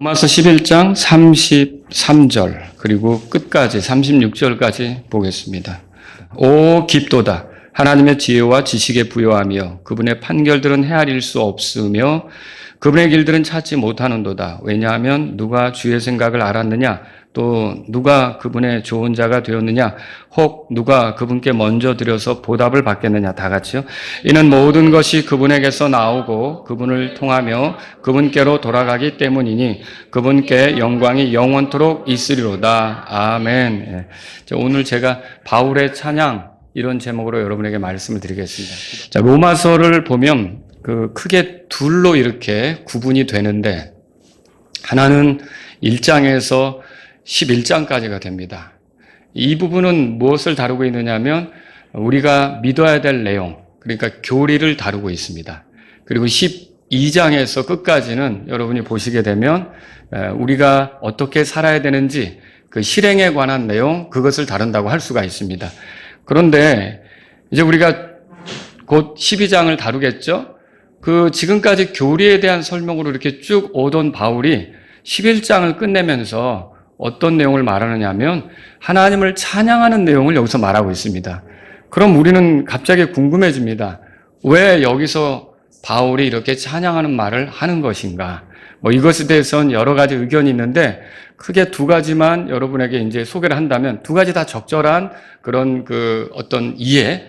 로마서 11장 33절 그리고 끝까지 36절까지 보겠습니다. 오 깊도다. 하나님의 지혜와 지식에 부요하며 그분의 판결들은 헤아릴 수 없으며 그분의 길들은 찾지 못하는도다. 왜냐하면 누가 주의 생각을 알았느냐? 또 누가 그분의 좋은 자가 되었느냐? 혹 누가 그분께 먼저 드려서 보답을 받겠느냐? 다 같이요. 이는 모든 것이 그분에게서 나오고 그분을 통하며 그분께로 돌아가기 때문이니 그분께 영광이 영원토록 있으리로다. 아멘. 오늘 제가 바울의 찬양 이런 제목으로 여러분에게 말씀을 드리겠습니다. 자, 로마서를 보면 크게 둘로 이렇게 구분이 되는데 하나는 1장에서 11장까지가 됩니다. 이 부분은 무엇을 다루고 있느냐 하면 우리가 믿어야 될 내용, 그러니까 교리를 다루고 있습니다. 그리고 12장에서 끝까지는 여러분이 보시게 되면 우리가 어떻게 살아야 되는지 그 실행에 관한 내용, 그것을 다룬다고 할 수가 있습니다. 그런데 이제 우리가 곧 12장을 다루겠죠? 지금까지 교리에 대한 설명으로 이렇게 쭉 오던 바울이 11장을 끝내면서 어떤 내용을 말하느냐 하면 하나님을 찬양하는 내용을 여기서 말하고 있습니다. 그럼 우리는 갑자기 궁금해집니다. 왜 여기서 바울이 이렇게 찬양하는 말을 하는 것인가? 이것에 대해서는 여러 가지 의견이 있는데 크게 두 가지만 여러분에게 이제 소개를 한다면 두 가지 다 적절한 그런 어떤 이해,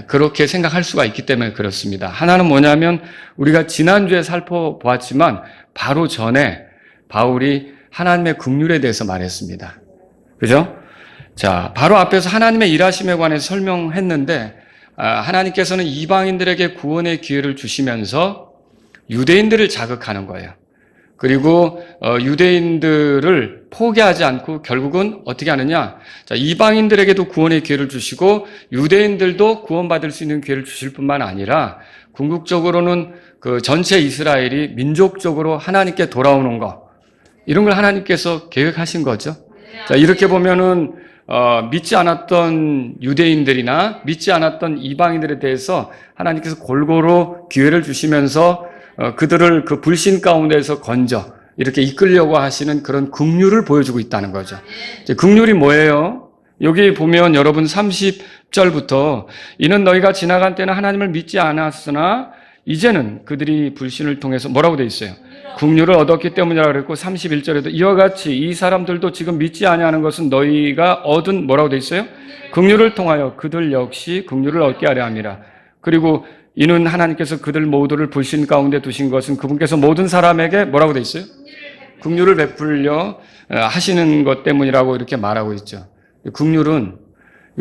그렇게 생각할 수가 있기 때문에 그렇습니다. 하나는 뭐냐면 우리가 지난주에 살펴보았지만 바로 전에 바울이 하나님의 긍휼에 대해서 말했습니다. 그죠? 자, 바로 앞에서 하나님의 일하심에 관해서 설명했는데 하나님께서는 이방인들에게 구원의 기회를 주시면서 유대인들을 자극하는 거예요. 그리고 유대인들을 포기하지 않고 결국은 어떻게 하느냐? 자, 이방인들에게도 구원의 기회를 주시고 유대인들도 구원받을 수 있는 기회를 주실 뿐만 아니라 궁극적으로는 전체 이스라엘이 민족적으로 하나님께 돌아오는 것, 이런 걸 하나님께서 계획하신 거죠. 자, 이렇게 보면은 믿지 않았던 유대인들이나 믿지 않았던 이방인들에 대해서 하나님께서 골고루 기회를 주시면서 그들을 그 불신 가운데에서 건져 이렇게 이끌려고 하시는 그런 긍휼을 보여주고 있다는 거죠. 이제 긍휼이 뭐예요? 여기 보면 여러분 30절부터 이는 너희가 지나간 때는 하나님을 믿지 않았으나 이제는 그들이 불신을 통해서 뭐라고 돼 있어요? 긍휼을 얻었기 때문이라고 그랬고 31절에도 이와 같이 이 사람들도 지금 믿지 아니하는 것은 너희가 얻은 뭐라고 돼 있어요? 긍휼을 통하여 그들 역시 긍휼을 얻게 하려 함이라. 그리고 이는 하나님께서 그들 모두를 불신 가운데 두신 것은 그분께서 모든 사람에게 뭐라고 돼 있어요? 긍휼을 베풀려 하시는 것 때문이라고 이렇게 말하고 있죠. 긍휼은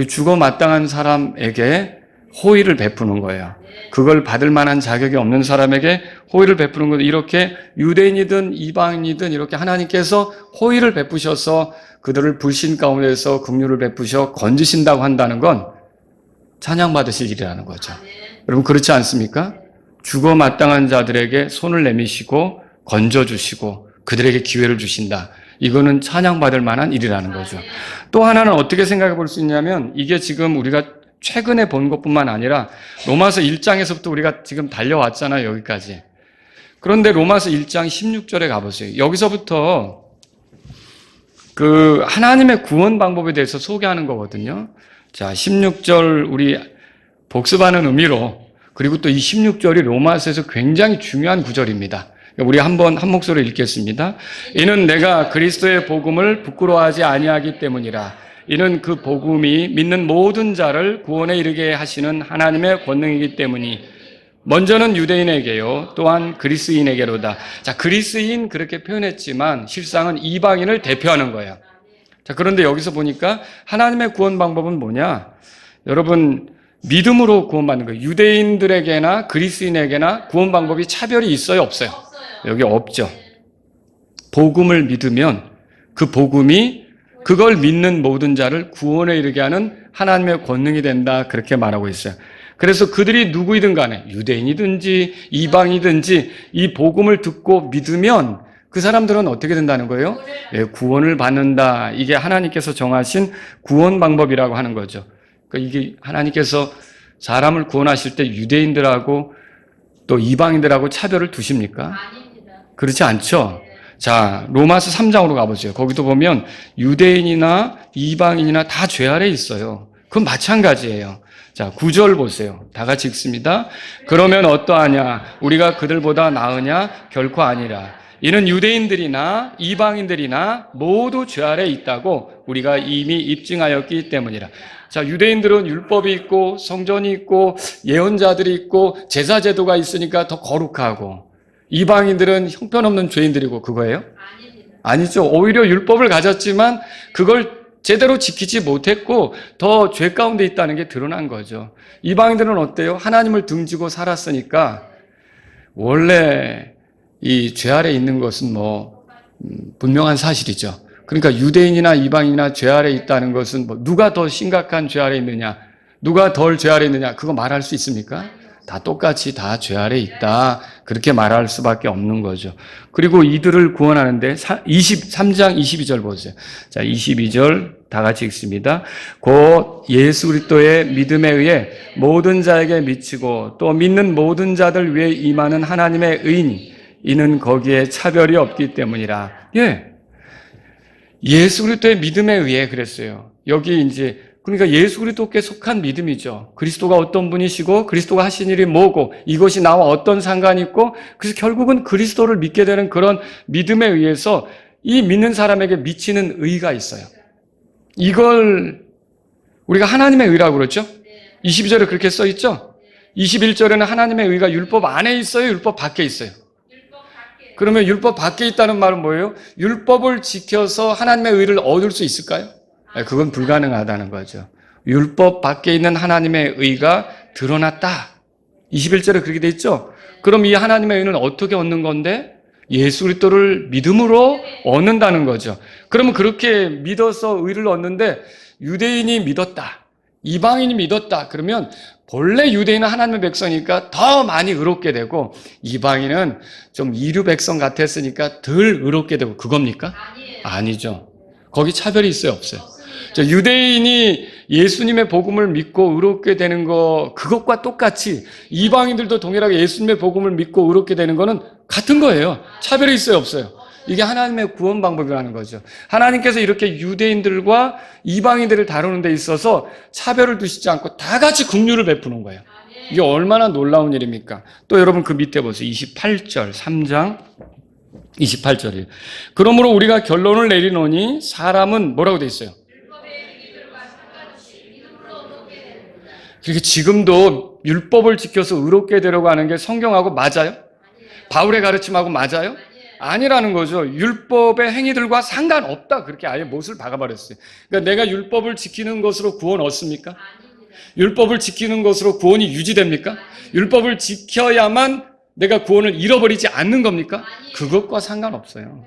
죽어 마땅한 사람에게 호의를 베푸는 거예요. 그걸 받을 만한 자격이 없는 사람에게 호의를 베푸는 것, 이렇게 유대인이든 이방인이든 이렇게 하나님께서 호의를 베푸셔서 그들을 불신 가운데서 긍휼을 베푸셔 건지신다고 한다는 건 찬양받으실 일이라는 거죠. 여러분 그렇지 않습니까? 죽어 마땅한 자들에게 손을 내미시고 건져주시고 그들에게 기회를 주신다. 이거는 찬양받을 만한 일이라는 거죠. 또 하나는 어떻게 생각해 볼 수 있냐면 이게 지금 우리가 최근에 본 것뿐만 아니라 로마서 1장에서부터 우리가 지금 달려왔잖아요, 여기까지. 그런데 로마서 1장 16절에 가보세요. 여기서부터 하나님의 구원 방법에 대해서 소개하는 거거든요. 자, 16절 우리 복습하는 의미로, 그리고 또 이 16절이 로마서에서 굉장히 중요한 구절입니다. 우리 한 목소리로 읽겠습니다. 이는 내가 그리스도의 복음을 부끄러워하지 아니하기 때문이라. 이는 그 복음이 믿는 모든 자를 구원에 이르게 하시는 하나님의 권능이기 때문이 먼저는 유대인에게요 또한 그리스인에게로다. 자, 그리스인 그렇게 표현했지만 실상은 이방인을 대표하는 거예요. 자, 그런데 여기서 보니까 하나님의 구원 방법은 뭐냐? 여러분 믿음으로 구원받는 거예요. 유대인들에게나 그리스인에게나 구원 방법이 차별이 있어요, 없어요? 여기 없죠. 복음을 믿으면 그 복음이 그걸 믿는 모든 자를 구원에 이르게 하는 하나님의 권능이 된다, 그렇게 말하고 있어요. 그래서 그들이 누구이든 간에 유대인이든지 이방이든지 이 복음을 듣고 믿으면 그 사람들은 어떻게 된다는 거예요? 구원을 받는다. 이게 하나님께서 정하신 구원 방법이라고 하는 거죠. 이게 하나님께서 사람을 구원하실 때 유대인들하고 또 이방인들하고 차별을 두십니까? 아닙니다. 그렇지 않죠? 자, 로마서 3장으로 가보죠. 거기도 보면 유대인이나 이방인이나 다 죄 아래 있어요. 그건 마찬가지예요. 자, 9절 보세요. 다 같이 읽습니다. 그러면 어떠하냐? 우리가 그들보다 나으냐? 결코 아니라. 이는 유대인들이나 이방인들이나 모두 죄 아래 있다고 우리가 이미 입증하였기 때문이라. 자, 유대인들은 율법이 있고 성전이 있고 예언자들이 있고 제사제도가 있으니까 더 거룩하고, 이방인들은 형편없는 죄인들이고 그거예요? 아니죠. 오히려 율법을 가졌지만 그걸 제대로 지키지 못했고 더 죄 가운데 있다는 게 드러난 거죠. 이방인들은 어때요? 하나님을 등지고 살았으니까 원래 이 죄 아래 있는 것은 분명한 사실이죠. 그러니까 유대인이나 이방인이나 죄 아래 있다는 것은 누가 더 심각한 죄 아래 있느냐, 누가 덜 죄 아래 있느냐, 그거 말할 수 있습니까? 다 똑같이 다 죄 아래 있다, 그렇게 말할 수밖에 없는 거죠. 그리고 이들을 구원하는데 3장 22절 보세요. 자, 22절 다 같이 읽습니다. 곧 예수 그리스도의 믿음에 의해 모든 자에게 미치고 또 믿는 모든 자들 위에 임하는 하나님의 의인이, 이는 거기에 차별이 없기 때문이라. 예수 그리스도의 믿음에 의해 그랬어요. 여기 이제 그러니까 예수 그리스도께 속한 믿음이죠. 그리스도가 어떤 분이시고 그리스도가 하신 일이 뭐고 이것이 나와 어떤 상관이 있고, 그래서 결국은 그리스도를 믿게 되는 그런 믿음에 의해서 이 믿는 사람에게 미치는 의가 있어요. 이걸 우리가 하나님의 의라고 그러죠. 22절에 그렇게 써 있죠. 21절에는 하나님의 의가 율법 안에 있어요, 율법 밖에 있어요? 그러면 율법 밖에 있다는 말은 뭐예요? 율법을 지켜서 하나님의 의를 얻을 수 있을까요? 그건 불가능하다는 거죠. 율법 밖에 있는 하나님의 의가 드러났다. 21절에 그렇게 돼 있죠. 그럼 이 하나님의 의는 어떻게 얻는 건데? 예수 그리스도를 믿음으로 얻는다는 거죠. 그러면 그렇게 믿어서 의를 얻는데 유대인이 믿었다, 이방인이 믿었다, 그러면 본래 유대인은 하나님의 백성이니까 더 많이 의롭게 되고, 이방인은 좀 이류 백성 같았으니까 덜 의롭게 되고, 그겁니까? 아니죠. 거기 차별이 있어요, 없어요? 유대인이 예수님의 복음을 믿고 의롭게 되는 거, 그것과 똑같이 이방인들도 동일하게 예수님의 복음을 믿고 의롭게 되는 거는 같은 거예요. 차별이 있어요, 없어요? 이게 하나님의 구원 방법이라는 거죠. 하나님께서 이렇게 유대인들과 이방인들을 다루는 데 있어서 차별을 두시지 않고 다 같이 긍휼을 베푸는 거예요. 이게 얼마나 놀라운 일입니까? 또 여러분 그 밑에 보세요. 28절, 3장 28절이에요. 그러므로 우리가 결론을 내리노니 사람은 뭐라고 돼 있어요? 그렇게 지금도 율법을 지켜서 의롭게 되려고 하는 게 성경하고 맞아요? 바울의 가르침하고 맞아요? 아니라는 거죠. 율법의 행위들과 상관없다, 그렇게 아예 못을 박아버렸어요. 그러니까 내가 율법을 지키는 것으로 구원 얻습니까? 율법을 지키는 것으로 구원이 유지됩니까? 율법을 지켜야만 내가 구원을 잃어버리지 않는 겁니까? 그것과 상관없어요.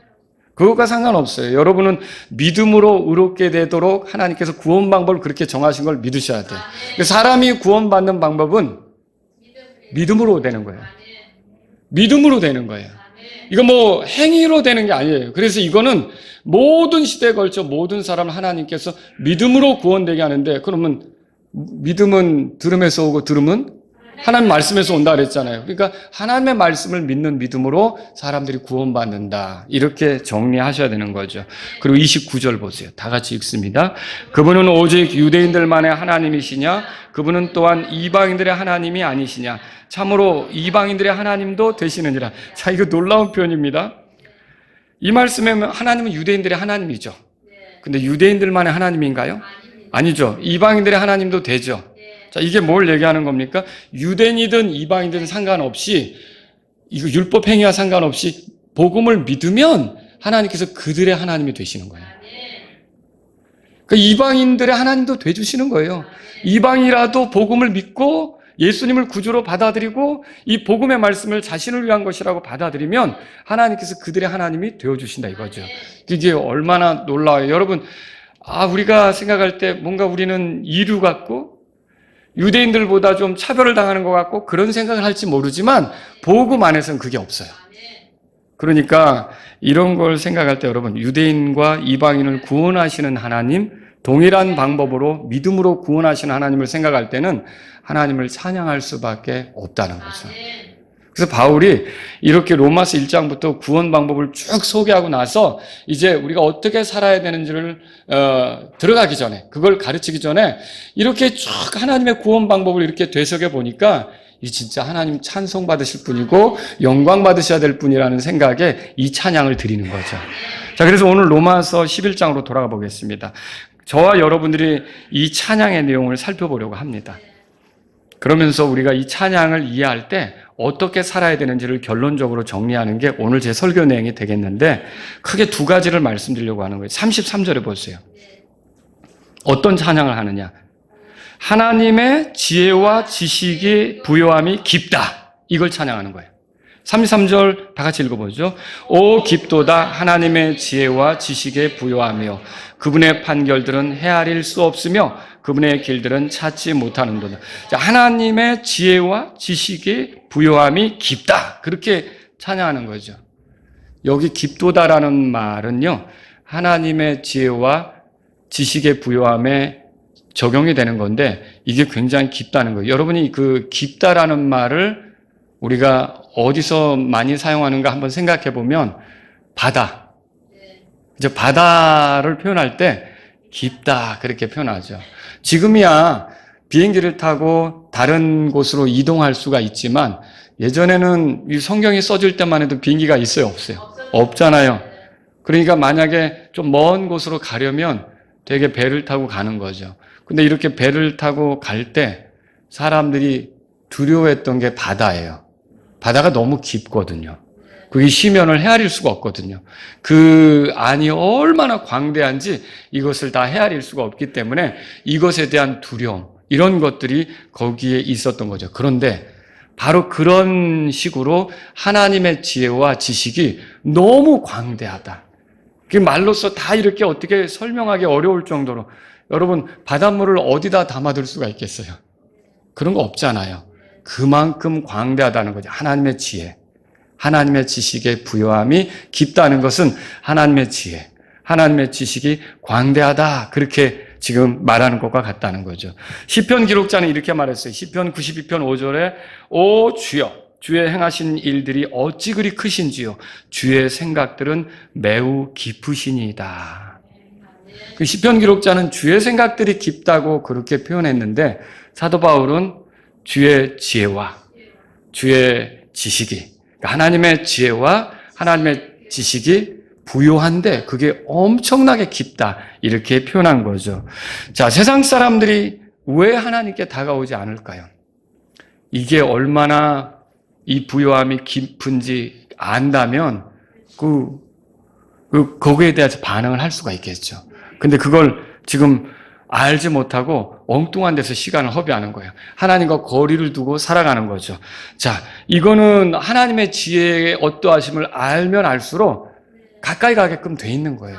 그것과 상관없어요. 여러분은 믿음으로 의롭게 되도록 하나님께서 구원 방법을 그렇게 정하신 걸 믿으셔야 돼요. 사람이 구원받는 방법은 믿음으로 되는 거예요. 믿음으로 되는 거예요. 이거 행위로 되는 게 아니에요. 그래서 이거는 모든 시대에 걸쳐 모든 사람을 하나님께서 믿음으로 구원되게 하는데, 그러면 믿음은 들음에서 오고 들음은 하나님 말씀에서 온다 그랬잖아요. 그러니까 하나님의 말씀을 믿는 믿음으로 사람들이 구원받는다, 이렇게 정리하셔야 되는 거죠. 그리고 29절 보세요. 다 같이 읽습니다. 그분은 오직 유대인들만의 하나님이시냐? 그분은 또한 이방인들의 하나님이 아니시냐? 참으로 이방인들의 하나님도 되시느니라. 자, 이거 놀라운 표현입니다. 이 말씀에 하나님은 유대인들의 하나님이죠. 근데 유대인들만의 하나님인가요? 아니죠. 이방인들의 하나님도 되죠. 자, 이게 뭘 얘기하는 겁니까? 유대인이든 이방인이든 상관없이, 이거 율법 행위와 상관없이 복음을 믿으면 하나님께서 그들의 하나님이 되시는 거예요. 그러니까 이방인들의 하나님도 돼주시는 거예요. 이방이라도 복음을 믿고 예수님을 구주로 받아들이고 이 복음의 말씀을 자신을 위한 것이라고 받아들이면 하나님께서 그들의 하나님이 되어주신다, 이거죠. 이게 얼마나 놀라워요. 여러분, 우리가 생각할 때 뭔가 우리는 이류 같고 유대인들보다 좀 차별을 당하는 것 같고 그런 생각을 할지 모르지만 복음 안에서는 그게 없어요. 그러니까 이런 걸 생각할 때 여러분, 유대인과 이방인을 구원하시는 하나님, 동일한 방법으로 믿음으로 구원하시는 하나님을 생각할 때는 하나님을 찬양할 수밖에 없다는 거죠. 그래서 바울이 이렇게 로마서 1장부터 구원 방법을 쭉 소개하고 나서 이제 우리가 어떻게 살아야 되는지를 들어가기 전에, 그걸 가르치기 전에 이렇게 쭉 하나님의 구원 방법을 이렇게 되새겨 보니까 이 진짜 하나님 찬송 받으실 분이고 영광 받으셔야 될 분이라는 생각에 이 찬양을 드리는 거죠. 자, 그래서 오늘 로마서 11장으로 돌아가 보겠습니다. 저와 여러분들이 이 찬양의 내용을 살펴보려고 합니다. 그러면서 우리가 이 찬양을 이해할 때 어떻게 살아야 되는지를 결론적으로 정리하는 게 오늘 제 설교 내용이 되겠는데, 크게 두 가지를 말씀드리려고 하는 거예요. 33절에 보세요. 어떤 찬양을 하느냐? 하나님의 지혜와 지식이 부요함이 깊다. 이걸 찬양하는 거예요. 33절 다 같이 읽어보죠. 오 깊도다 하나님의 지혜와 지식의 부요하며 그분의 판결들은 헤아릴 수 없으며 그분의 길들은 찾지 못하는도다. 자, 하나님의 지혜와 지식의 부요함이 깊다. 그렇게 찬양하는 거죠. 여기 깊도다라는 말은요, 하나님의 지혜와 지식의 부요함에 적용이 되는 건데 이게 굉장히 깊다는 거예요. 여러분이 그 깊다라는 말을 우리가 어디서 많이 사용하는가 한번 생각해 보면 바다. 이제 바다를 표현할 때 깊다 그렇게 표현하죠. 지금이야 비행기를 타고 다른 곳으로 이동할 수가 있지만 예전에는 이 성경이 써질 때만 해도 비행기가 있어요, 없어요? 없잖아요. 그러니까 만약에 좀 먼 곳으로 가려면 되게 배를 타고 가는 거죠. 근데 이렇게 배를 타고 갈 때 사람들이 두려워했던 게 바다예요. 바다가 너무 깊거든요. 그게 시면을 헤아릴 수가 없거든요. 그 안이 얼마나 광대한지 이것을 다 헤아릴 수가 없기 때문에 이것에 대한 두려움, 이런 것들이 거기에 있었던 거죠. 그런데 바로 그런 식으로 하나님의 지혜와 지식이 너무 광대하다. 그 말로서 다 이렇게 어떻게 설명하기 어려울 정도로, 여러분 바닷물을 어디다 담아둘 수가 있겠어요? 그런 거 없잖아요. 그만큼 광대하다는 거죠. 하나님의 지혜, 하나님의 지식의 부요함이 깊다는 것은 하나님의 지혜, 하나님의 지식이 광대하다, 그렇게 지금 말하는 것과 같다는 거죠. 시편 기록자는 이렇게 말했어요. 시편 92편 5절에 오 주여, 주의 행하신 일들이 어찌 그리 크신지요, 주의 생각들은 매우 깊으시니이다. 그 시편 기록자는 주의 생각들이 깊다고 그렇게 표현했는데 사도 바울은 주의 지혜와 주의 지식이, 하나님의 지혜와 하나님의 지식이 부요한데 그게 엄청나게 깊다, 이렇게 표현한 거죠. 자, 세상 사람들이 왜 하나님께 다가오지 않을까요? 이게 얼마나 이 부요함이 깊은지 안다면 거기에 대해서 반응을 할 수가 있겠죠. 근데 그걸 지금 알지 못하고 엉뚱한 데서 시간을 허비하는 거예요. 하나님과 거리를 두고 살아가는 거죠. 자, 이거는 하나님의 지혜의 어떠하심을 알면 알수록 가까이 가게끔 돼 있는 거예요.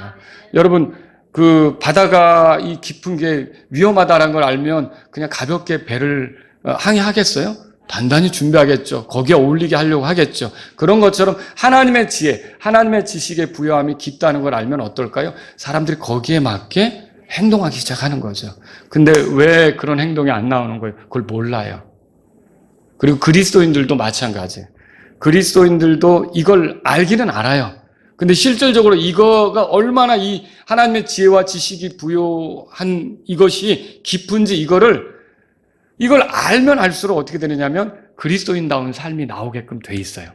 여러분, 그 바다가 이 깊은 게 위험하다는 걸 알면 그냥 가볍게 배를 항해하겠어요? 단단히 준비하겠죠. 거기에 어울리게 하려고 하겠죠. 그런 것처럼 하나님의 지혜, 하나님의 지식의 부요함이 깊다는 걸 알면 어떨까요? 사람들이 거기에 맞게 행동하기 시작하는 거죠. 근데 왜 그런 행동이 안 나오는 거예요? 그걸 몰라요. 그리고 그리스도인들도 마찬가지예요. 그리스도인들도 이걸 알기는 알아요. 근데 실질적으로 이거가 얼마나 이 하나님의 지혜와 지식이 부요한 이것이 깊은지 이걸 알면 알수록 어떻게 되느냐면 그리스도인다운 삶이 나오게끔 돼 있어요.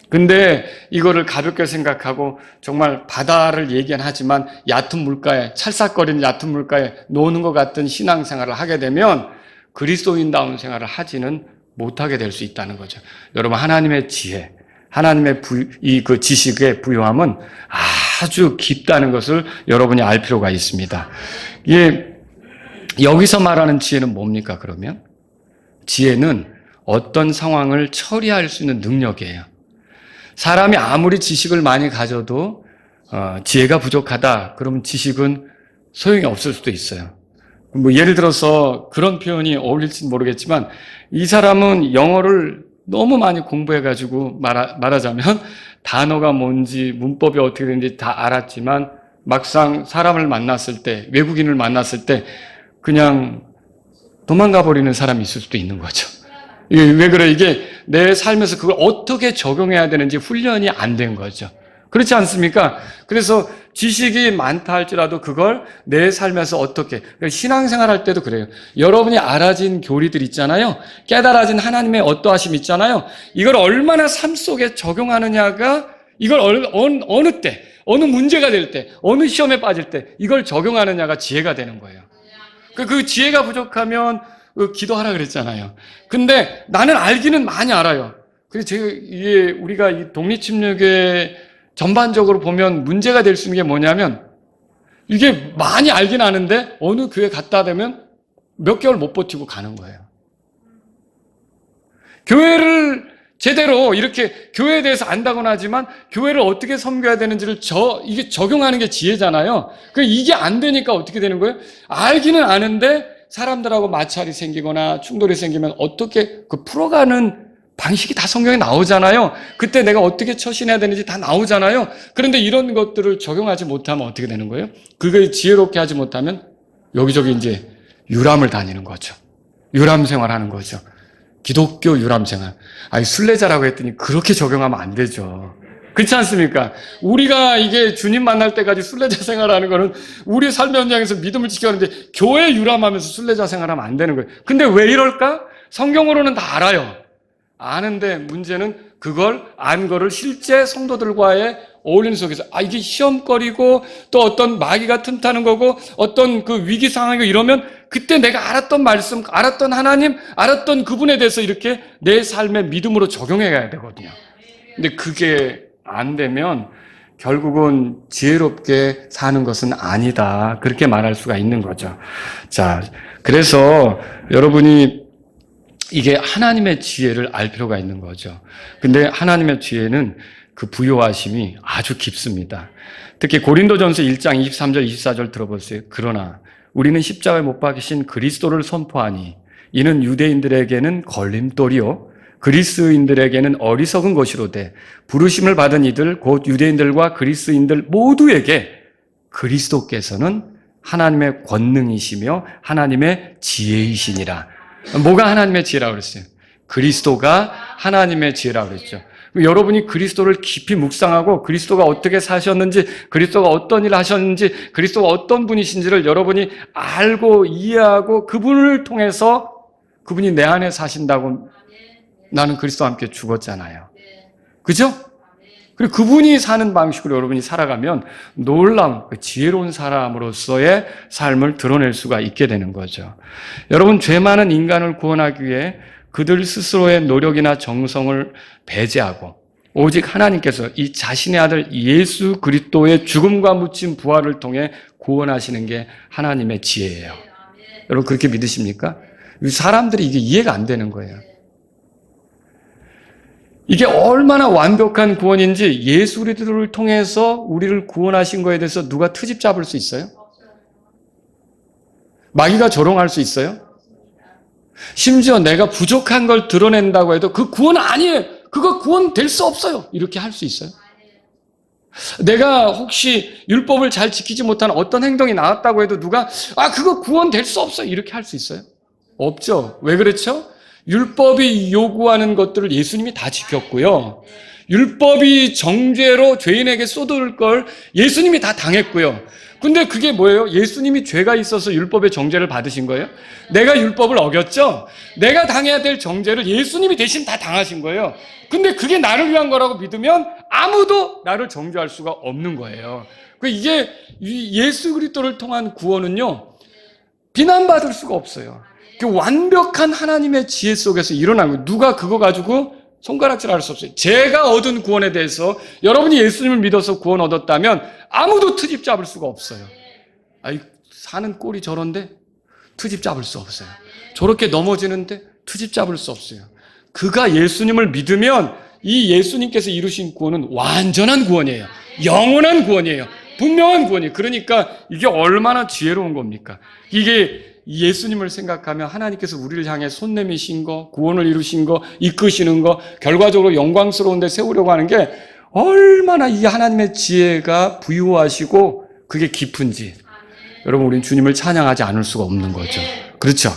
근데 이거를 가볍게 생각하고 정말 바다를 얘기는 하지만 얕은 물가에, 찰싹거리는 얕은 물가에 노는 것 같은 신앙생활을 하게 되면 그리스도인다운 생활을 하지는 못하게 될 수 있다는 거죠. 여러분, 하나님의 지혜, 하나님의 그 지식의 부요함은 아주 깊다는 것을 여러분이 알 필요가 있습니다. 여기서 말하는 지혜는 뭡니까, 그러면? 지혜는 어떤 상황을 처리할 수 있는 능력이에요. 사람이 아무리 지식을 많이 가져도 지혜가 부족하다, 그러면 지식은 소용이 없을 수도 있어요. 뭐 예를 들어서 그런 표현이 어울릴지 모르겠지만 이 사람은 영어를 너무 많이 공부해가지고 말하자면 단어가 뭔지 문법이 어떻게 되는지 다 알았지만 막상 사람을 만났을 때, 외국인을 만났을 때 그냥 도망가 버리는 사람이 있을 수도 있는 거죠. 이게 왜 그래? 이게 내 삶에서 그걸 어떻게 적용해야 되는지 훈련이 안 된 거죠. 그렇지 않습니까? 그래서 지식이 많다 할지라도 그걸 내 삶에서 어떻게, 신앙생활 할 때도 그래요. 여러분이 알아진 교리들 있잖아요. 깨달아진 하나님의 어떠하심 있잖아요. 이걸 얼마나 삶 속에 적용하느냐가 이걸 어느 때, 어느 문제가 될 때, 어느 시험에 빠질 때 이걸 적용하느냐가 지혜가 되는 거예요. 그 지혜가 부족하면 기도하라 그랬잖아요. 근데 나는 알기는 많이 알아요. 그래서 이게 우리가 이 독립침략의 전반적으로 보면 문제가 될 수 있는 게 뭐냐면 이게 많이 알긴 아는데 어느 교회 갔다 되면 몇 개월 못 버티고 가는 거예요. 교회를 제대로 이렇게 교회에 대해서 안다고는 하지만 교회를 어떻게 섬겨야 되는지를 이게 적용하는 게 지혜잖아요. 이게 안 되니까 어떻게 되는 거예요? 알기는 아는데 사람들하고 마찰이 생기거나 충돌이 생기면 어떻게 풀어가는 방식이 다 성경에 나오잖아요. 그때 내가 어떻게 처신해야 되는지 다 나오잖아요. 그런데 이런 것들을 적용하지 못하면 어떻게 되는 거예요? 그걸 지혜롭게 하지 못하면 여기저기 이제 유람을 다니는 거죠. 유람 생활하는 거죠. 기독교 유람 생활. 순례자라고 했더니 그렇게 적용하면 안 되죠. 그렇지 않습니까? 우리가 이게 주님 만날 때까지 순례자 생활하는 거는 우리 삶의 현장에서 믿음을 지켜가는데 교회 유람하면서 순례자 생활하면 안 되는 거예요. 근데 왜 이럴까? 성경으로는 다 알아요. 아는데 문제는 그걸 안 거를 실제 성도들과의 어울림 속에서 이게 시험거리고 또 어떤 마귀가 틈타는 거고 어떤 그 위기 상황이고 이러면 그때 내가 알았던 말씀, 알았던 하나님, 알았던 그분에 대해서 이렇게 내 삶의 믿음으로 적용해야 되거든요. 근데 그게 안 되면 결국은 지혜롭게 사는 것은 아니다. 그렇게 말할 수가 있는 거죠. 자, 그래서 여러분이 이게 하나님의 지혜를 알 필요가 있는 거죠. 근데 하나님의 지혜는 그 부요하심이 아주 깊습니다. 특히 고린도전서 1장 23절 24절 들어보세요. 그러나 우리는 십자가에 못 박히신 그리스도를 선포하니 이는 유대인들에게는 걸림돌이요 그리스인들에게는 어리석은 것이로되 부르심을 받은 이들 곧 유대인들과 그리스인들 모두에게 그리스도께서는 하나님의 권능이시며 하나님의 지혜이시니라. 뭐가 하나님의 지혜라고 그랬어요? 그리스도가 하나님의 지혜라고 그랬죠. 여러분이 그리스도를 깊이 묵상하고 그리스도가 어떻게 사셨는지, 그리스도가 어떤 일을 하셨는지, 그리스도가 어떤 분이신지를 여러분이 알고 이해하고 그분을 통해서 그분이 내 안에 사신다고 나는 그리스도와 함께 죽었잖아요. 그죠? 그리고 그분이 사는 방식으로 여러분이 살아가면 놀라운 지혜로운 사람으로서의 삶을 드러낼 수가 있게 되는 거죠. 여러분, 죄 많은 인간을 구원하기 위해 그들 스스로의 노력이나 정성을 배제하고 오직 하나님께서 이 자신의 아들 예수 그리스도의 죽음과 묻힌 부활을 통해 구원하시는 게 하나님의 지혜예요. 여러분 그렇게 믿으십니까? 사람들이 이게 이해가 안 되는 거예요. 이게 얼마나 완벽한 구원인지 예수 그리스도를 통해서 우리를 구원하신 거에 대해서 누가 트집 잡을 수 있어요? 마귀가 조롱할 수 있어요? 심지어 내가 부족한 걸 드러낸다고 해도 그 구원 아니에요. 그거 구원 될 수 없어요. 이렇게 할 수 있어요? 내가 혹시 율법을 잘 지키지 못한 어떤 행동이 나왔다고 해도 누가 그거 구원 될 수 없어요. 이렇게 할 수 있어요? 없죠. 왜 그렇죠? 율법이 요구하는 것들을 예수님이 다 지켰고요. 율법이 정죄로 죄인에게 쏟을 걸 예수님이 다 당했고요. 근데 그게 뭐예요? 예수님이 죄가 있어서 율법의 정죄를 받으신 거예요? 내가 율법을 어겼죠? 내가 당해야 될 정죄를 예수님이 대신 다 당하신 거예요. 근데 그게 나를 위한 거라고 믿으면 아무도 나를 정죄할 수가 없는 거예요. 이게 예수 그리스도를 통한 구원은요, 비난받을 수가 없어요. 그 완벽한 하나님의 지혜 속에서 일어난 거예요. 누가 그거 가지고 손가락질 할 수 없어요. 제가 얻은 구원에 대해서 여러분이 예수님을 믿어서 구원 얻었다면 아무도 트집 잡을 수가 없어요. 사는 꼴이 저런데 트집 잡을 수 없어요. 저렇게 넘어지는데 트집 잡을 수 없어요. 그가 예수님을 믿으면 이 예수님께서 이루신 구원은 완전한 구원이에요. 영원한 구원이에요. 분명한 구원이에요. 그러니까 이게 얼마나 지혜로운 겁니까? 이게 예수님을 생각하면 하나님께서 우리를 향해 손 내미신 거, 구원을 이루신 거, 이끄시는 거, 결과적으로 영광스러운 데 세우려고 하는 게 얼마나 이 하나님의 지혜가 부유하시고 그게 깊은지. 여러분, 우리는 주님을 찬양하지 않을 수가 없는 거죠. 그렇죠?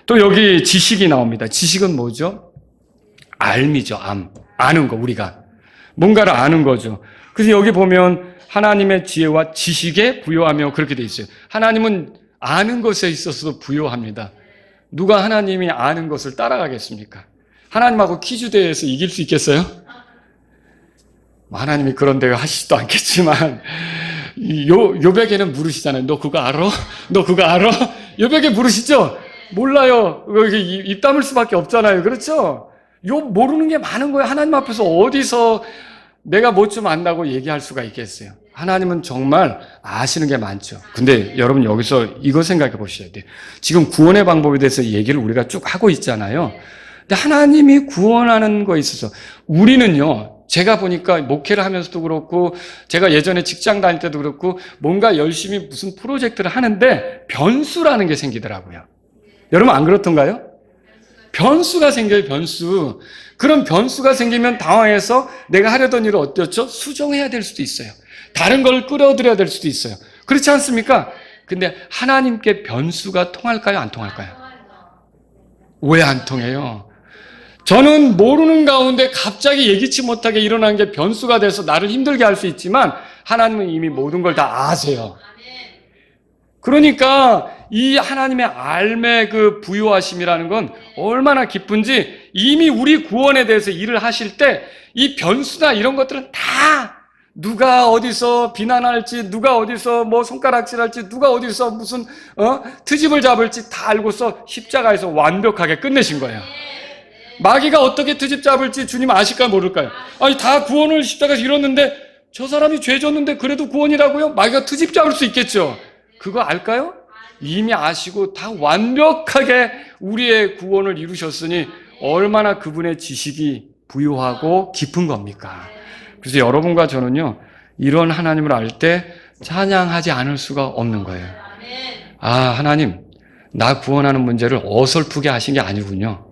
또 여기 지식이 나옵니다. 지식은 뭐죠? 알미죠, 아는 거, 우리가. 뭔가를 아는 거죠. 그래서 여기 보면 하나님의 지혜와 지식에 부요하며 그렇게 돼 있어요. 하나님은 아는 것에 있어서도 부요합니다. 누가 하나님이 아는 것을 따라가겠습니까? 하나님하고 퀴즈 대회에서 이길 수 있겠어요? 하나님이 그런 대회 하시지도 않겠지만 요백에는 물으시잖아요. 너 그거 알아? 너 그거 알아? 요백에 물으시죠? 몰라요. 입 다물 수밖에 없잖아요. 그렇죠? 모르는 게 많은 거예요. 하나님 앞에서 어디서 내가 뭐 좀 안다고 얘기할 수가 있겠어요. 하나님은 정말 아시는 게 많죠. 근데 여러분 여기서 이거 생각해 보셔야 돼요. 지금 구원의 방법에 대해서 얘기를 우리가 쭉 하고 있잖아요. 근데 하나님이 구원하는 거에 있어서 우리는요, 제가 보니까 목회를 하면서도 그렇고 제가 예전에 직장 다닐 때도 그렇고 뭔가 열심히 무슨 프로젝트를 하는데 변수라는 게 생기더라고요. 여러분 안 그렇던가요? 변수가 생겨요, 변수. 그런 변수가 생기면 당황해서 내가 하려던 일을 어땠죠? 수정해야 될 수도 있어요. 다른 걸 끌어들여야 될 수도 있어요. 그렇지 않습니까? 근데 하나님께 변수가 통할까요? 안 통할까요? 왜 안 통해요? 저는 모르는 가운데 갑자기 예기치 못하게 일어난 게 변수가 돼서 나를 힘들게 할 수 있지만 하나님은 이미 모든 걸 다 아세요. 그러니까 이 하나님의 알매 그 부유하심이라는 건 얼마나 기쁜지 이미 우리 구원에 대해서 일을 하실 때 이 변수나 이런 것들은 다 누가 어디서 비난할지, 누가 어디서 뭐 손가락질할지, 누가 어디서 무슨 트집을 잡을지 다 알고서 십자가에서 완벽하게 끝내신 거예요. 마귀가 어떻게 트집 잡을지 주님 아실까요, 모를까요? 아니 다 구원을 십자가에서 이뤘는데 저 사람이 죄 졌는데 그래도 구원이라고요? 마귀가 트집 잡을 수 있겠죠. 그거 알까요? 이미 아시고 다 완벽하게 우리의 구원을 이루셨으니 얼마나 그분의 지식이 부유하고 깊은 겁니까? 그래서 여러분과 저는요, 이런 하나님을 알 때 찬양하지 않을 수가 없는 거예요. 아, 하나님, 나 구원하는 문제를 어설프게 하신 게 아니군요.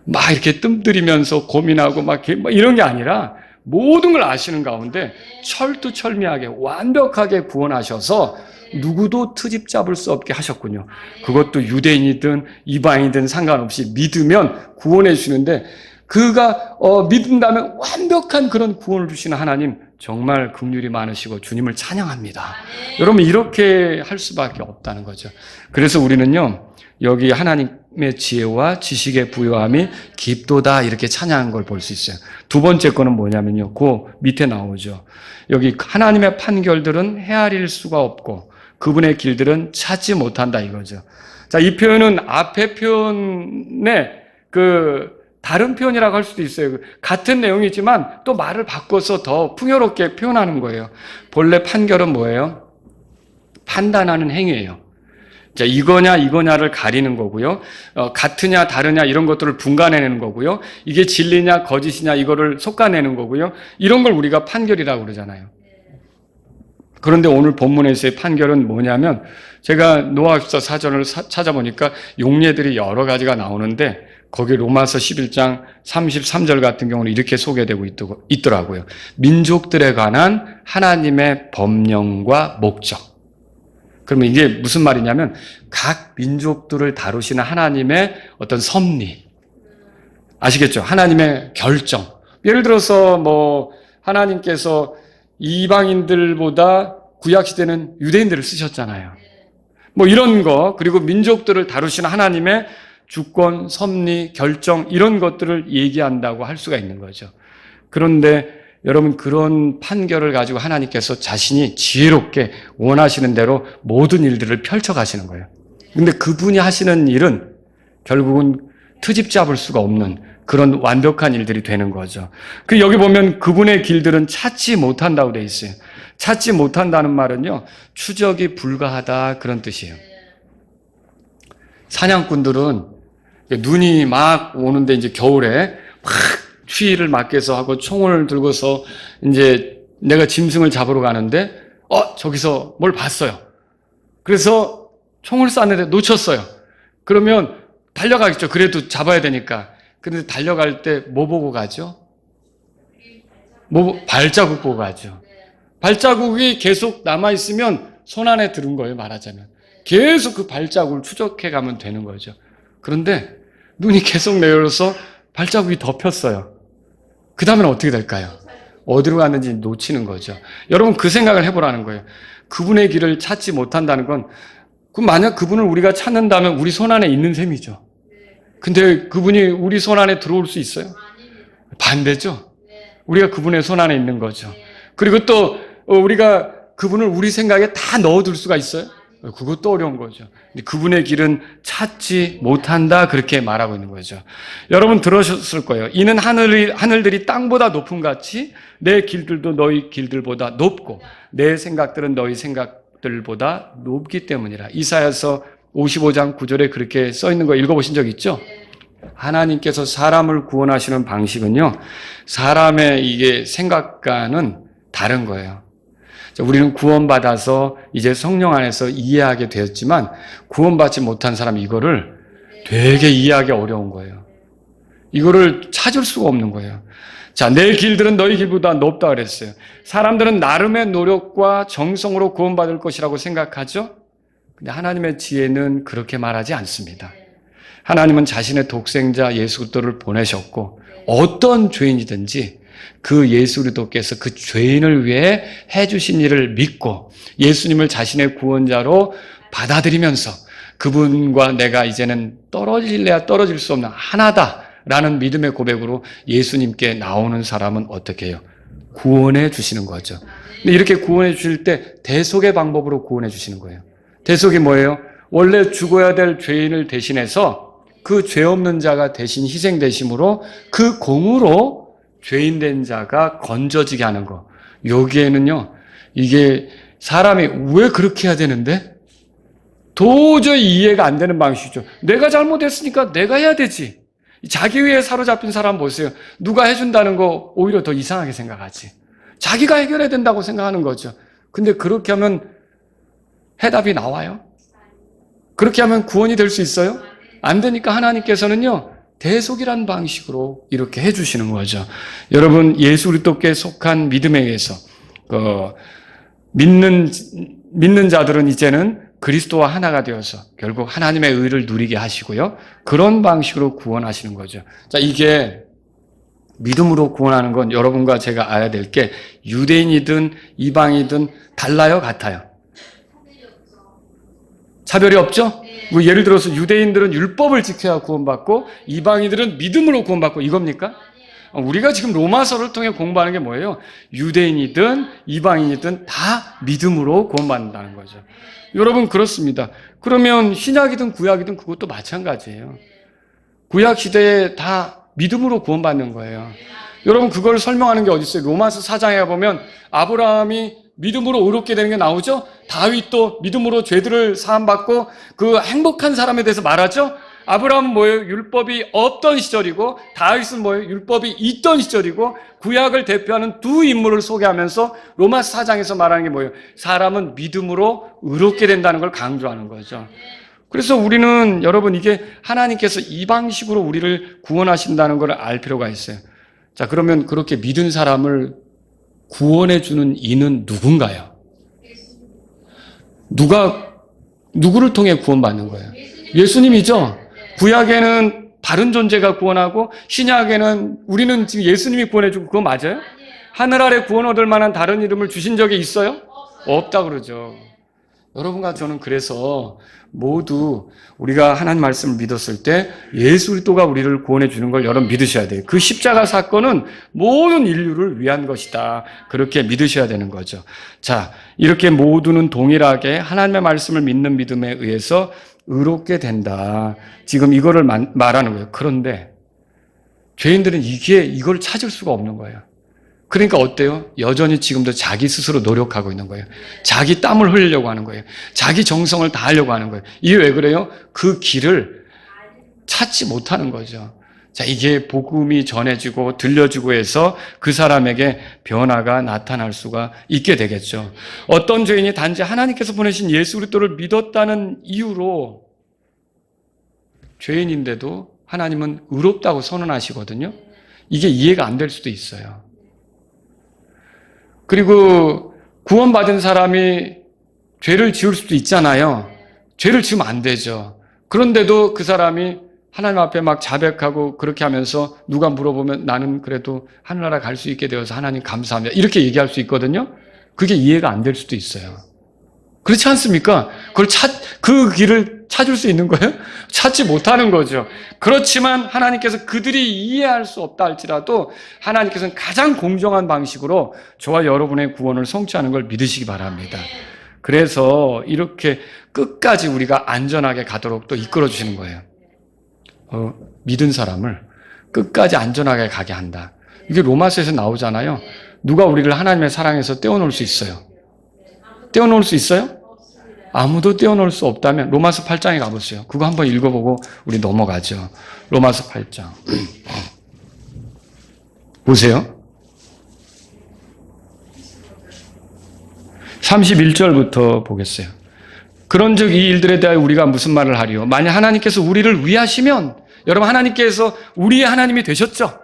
막 이렇게 뜸들이면서 고민하고 막 이런 게 아니라 모든 걸 아시는 가운데 철두철미하게 완벽하게 구원하셔서 누구도 트집 잡을 수 없게 하셨군요. 그것도 유대인이든 이방인이든 상관없이 믿으면 구원해 주시는데 그가 믿는다면 완벽한 그런 구원을 주시는 하나님 정말 긍휼이 많으시고 주님을 찬양합니다. 여러분 이렇게 할 수밖에 없다는 거죠. 그래서 우리는요 여기 하나님의 지혜와 지식의 부요함이 깊도다 이렇게 찬양한 걸 볼 수 있어요. 두 번째 거는 뭐냐면요. 그 밑에 나오죠. 여기 하나님의 판결들은 헤아릴 수가 없고 그분의 길들은 찾지 못한다 이거죠. 자, 이 표현은 앞의 표현에 다른 표현이라고 할 수도 있어요. 같은 내용이지만 또 말을 바꿔서 더 풍요롭게 표현하는 거예요. 본래 판결은 뭐예요? 판단하는 행위예요. 자, 이거냐를 가리는 거고요. 같으냐 다르냐 이런 것들을 분간해내는 거고요. 이게 진리냐 거짓이냐 이거를 솎아내는 거고요. 이런 걸 우리가 판결이라고 그러잖아요. 그런데 오늘 본문에서의 판결은 뭐냐면 제가 노아합사 사전을 찾아보니까 용례들이 여러 가지가 나오는데 거기 로마서 11장 33절 같은 경우는 이렇게 소개되고 있더라고요. 민족들에 관한 하나님의 법령과 목적. 그러면 이게 무슨 말이냐면 각 민족들을 다루시는 하나님의 어떤 섭리. 아시겠죠? 하나님의 결정. 예를 들어서 하나님께서 이방인들보다 구약시대는 유대인들을 쓰셨잖아요. 이런 거, 그리고 민족들을 다루시는 하나님의 주권, 섭리, 결정 이런 것들을 얘기한다고 할 수가 있는 거죠. 그런데 여러분 그런 판결을 가지고 하나님께서 자신이 지혜롭게 원하시는 대로 모든 일들을 펼쳐가시는 거예요. 근데 그분이 하시는 일은 결국은 트집 잡을 수가 없는 그런 완벽한 일들이 되는 거죠. 여기 보면 그분의 길들은 찾지 못한다고 돼 있어요. 찾지 못한다는 말은요, 추적이 불가하다 그런 뜻이에요. 사냥꾼들은 눈이 막 오는데 이제 겨울에 막 추위를 맞게서 하고 총을 들고서 이제 내가 짐승을 잡으러 가는데 저기서 뭘 봤어요. 그래서 총을 쐈는데 놓쳤어요. 그러면 달려가겠죠. 그래도 잡아야 되니까. 그런데 달려갈 때 뭐 보고 가죠? 발자국 보고 가죠. 발자국이 계속 남아있으면 손 안에 들은 거예요, 말하자면. 계속 그 발자국을 추적해 가면 되는 거죠. 그런데 눈이 계속 내려서 발자국이 덮였어요. 그 다음에는 어떻게 될까요? 어디로 갔는지 놓치는 거죠. 여러분 그 생각을 해보라는 거예요. 그분의 길을 찾지 못한다는 건 그럼 만약 그분을 우리가 찾는다면 우리 손 안에 있는 셈이죠. 근데 그분이 우리 손 안에 들어올 수 있어요? 반대죠. 우리가 그분의 손 안에 있는 거죠. 그리고 또 우리가 그분을 우리 생각에 다 넣어둘 수가 있어요? 그것도 어려운 거죠. 근데 그분의 길은 찾지 못한다 그렇게 말하고 있는 거죠. 여러분 들으셨을 거예요. 이는 하늘들이 땅보다 높음 같이 내 길들도 너희 길들보다 높고 내 생각들은 너희 생각들보다 높기 때문이라. 이사야서 55장 9절에 그렇게 써 있는 거 읽어보신 적 있죠? 하나님께서 사람을 구원하시는 방식은요, 사람의 이게 생각과는 다른 거예요. 우리는 구원받아서 이제 성령 안에서 이해하게 되었지만 구원받지 못한 사람이 이거를 되게 이해하기 어려운 거예요. 이거를 찾을 수가 없는 거예요. 자, 내 길들은 너희 길보다 높다 그랬어요. 사람들은 나름의 노력과 정성으로 구원받을 것이라고 생각하죠? 근데 하나님의 지혜는 그렇게 말하지 않습니다. 하나님은 자신의 독생자 예수 그리스도를 보내셨고 어떤 죄인이든지 그 예수 그리스도께서 그 죄인을 위해 해주신 일을 믿고 예수님을 자신의 구원자로 받아들이면서 그분과 내가 이제는 떨어질래야 떨어질 수 없는 하나다라는 믿음의 고백으로 예수님께 나오는 사람은 어떻게 해요? 구원해 주시는 거죠. 근데 이렇게 구원해 주실 때 대속의 방법으로 구원해 주시는 거예요. 대속이 뭐예요? 원래 죽어야 될 죄인을 대신해서 그 죄 없는 자가 대신 희생되심으로 그 공으로 죄인 된 자가 건져지게 하는 거. 여기에는요, 이게 사람이 왜 그렇게 해야 되는데? 도저히 이해가 안 되는 방식이죠. 내가 잘못했으니까 내가 해야 되지. 자기에 사로잡힌 사람 보세요. 누가 해준다는 거 오히려 더 이상하게 생각하지. 자기가 해결해야 된다고 생각하는 거죠. 근데 그렇게 하면 해답이 나와요? 그렇게 하면 구원이 될 수 있어요? 안 되니까 하나님께서는요, 대속이란 방식으로 이렇게 해주시는 거죠. 여러분, 예수 그리스도께 속한 믿음에 의해서 믿는 자들은 이제는 그리스도와 하나가 되어서 결국 하나님의 의를 누리게 하시고요. 그런 방식으로 구원하시는 거죠. 자, 이게 믿음으로 구원하는 건 여러분과 제가 알아야 될 게 유대인이든 이방이든 달라요, 같아요? 차별이 없죠? 뭐 예를 들어서 유대인들은 율법을 지켜야 구원받고 이방인들은 믿음으로 구원받고 이겁니까? 우리가 지금 로마서를 통해 공부하는 게 뭐예요? 유대인이든 이방인이든 다 믿음으로 구원받는다는 거죠. 여러분 그렇습니다. 그러면 신약이든 구약이든 그것도 마찬가지예요. 구약 시대에 다 믿음으로 구원받는 거예요. 여러분 그걸 설명하는 게 어디 있어요? 로마서 4장에 보면 아브라함이 믿음으로 의롭게 되는 게 나오죠? 다윗도 믿음으로 죄들을 사함받고 그 행복한 사람에 대해서 말하죠? 아브라함은 뭐예요? 율법이 없던 시절이고 다윗은 뭐예요? 율법이 있던 시절이고 구약을 대표하는 두 인물을 소개하면서 로마서 4장에서 말하는 게 뭐예요? 사람은 믿음으로 의롭게 된다는 걸 강조하는 거죠. 그래서 우리는 여러분 이게 하나님께서 이 방식으로 우리를 구원하신다는 걸 알 필요가 있어요. 자, 그러면 그렇게 믿은 사람을 구원해 주는 이는 누군가요? 누구를 통해 구원받는 거예요? 예수님이죠. 구약에는 다른 존재가 구원하고 신약에는 우리는 지금 예수님이 구원해 주고 그거 맞아요? 하늘 아래 구원 얻을 만한 다른 이름을 주신 적이 있어요? 없다 그러죠. 여러분과 저는 그래서 모두 우리가 하나님 말씀을 믿었을 때 예수 그리스도가 우리를 구원해 주는 걸 여러분 믿으셔야 돼요. 그 십자가 사건은 모든 인류를 위한 것이다. 그렇게 믿으셔야 되는 거죠. 자, 이렇게 모두는 동일하게 하나님의 말씀을 믿는 믿음에 의해서 의롭게 된다. 지금 이거를 말하는 거예요. 그런데 죄인들은 이걸 찾을 수가 없는 거예요. 그러니까 어때요? 여전히 지금도 자기 스스로 노력하고 있는 거예요. 자기 땀을 흘리려고 하는 거예요. 자기 정성을 다하려고 하는 거예요. 이게 왜 그래요? 그 길을 찾지 못하는 거죠. 자, 이게 복음이 전해지고 들려지고 해서 그 사람에게 변화가 나타날 수가 있게 되겠죠. 어떤 죄인이 단지 하나님께서 보내신 예수 그리스도를 믿었다는 이유로 죄인인데도 하나님은 의롭다고 선언하시거든요. 이게 이해가 안 될 수도 있어요. 그리고 구원받은 사람이 죄를 지을 수도 있잖아요. 죄를 지으면 안 되죠. 그런데도 그 사람이 하나님 앞에 막 자백하고 그렇게 하면서 누가 물어보면 나는 그래도 하늘나라 갈 수 있게 되어서 하나님 감사합니다. 이렇게 얘기할 수 있거든요. 그게 이해가 안 될 수도 있어요. 그렇지 않습니까? 그 길을 찾을 수 있는 거예요? 찾지 못하는 거죠. 그렇지만 하나님께서 그들이 이해할 수 없다 할지라도 하나님께서는 가장 공정한 방식으로 저와 여러분의 구원을 성취하는 걸 믿으시기 바랍니다. 그래서 이렇게 끝까지 우리가 안전하게 가도록 또 이끌어 주시는 거예요. 믿은 사람을 끝까지 안전하게 가게 한다. 이게 로마서에서 나오잖아요. 누가 우리를 하나님의 사랑에서 떼어놓을 수 있어요? 떼어놓을 수 있어요? 아무도 떼어놓을 수 없다면 로마서 8장에 가보세요. 그거 한번 읽어보고 우리 넘어가죠. 로마서 8장. 보세요. 31절부터 보겠어요. 그런즉 이 일들에 대하여 우리가 무슨 말을 하리요? 만약 하나님께서 우리를 위하시면, 여러분 하나님께서 우리의 하나님이 되셨죠?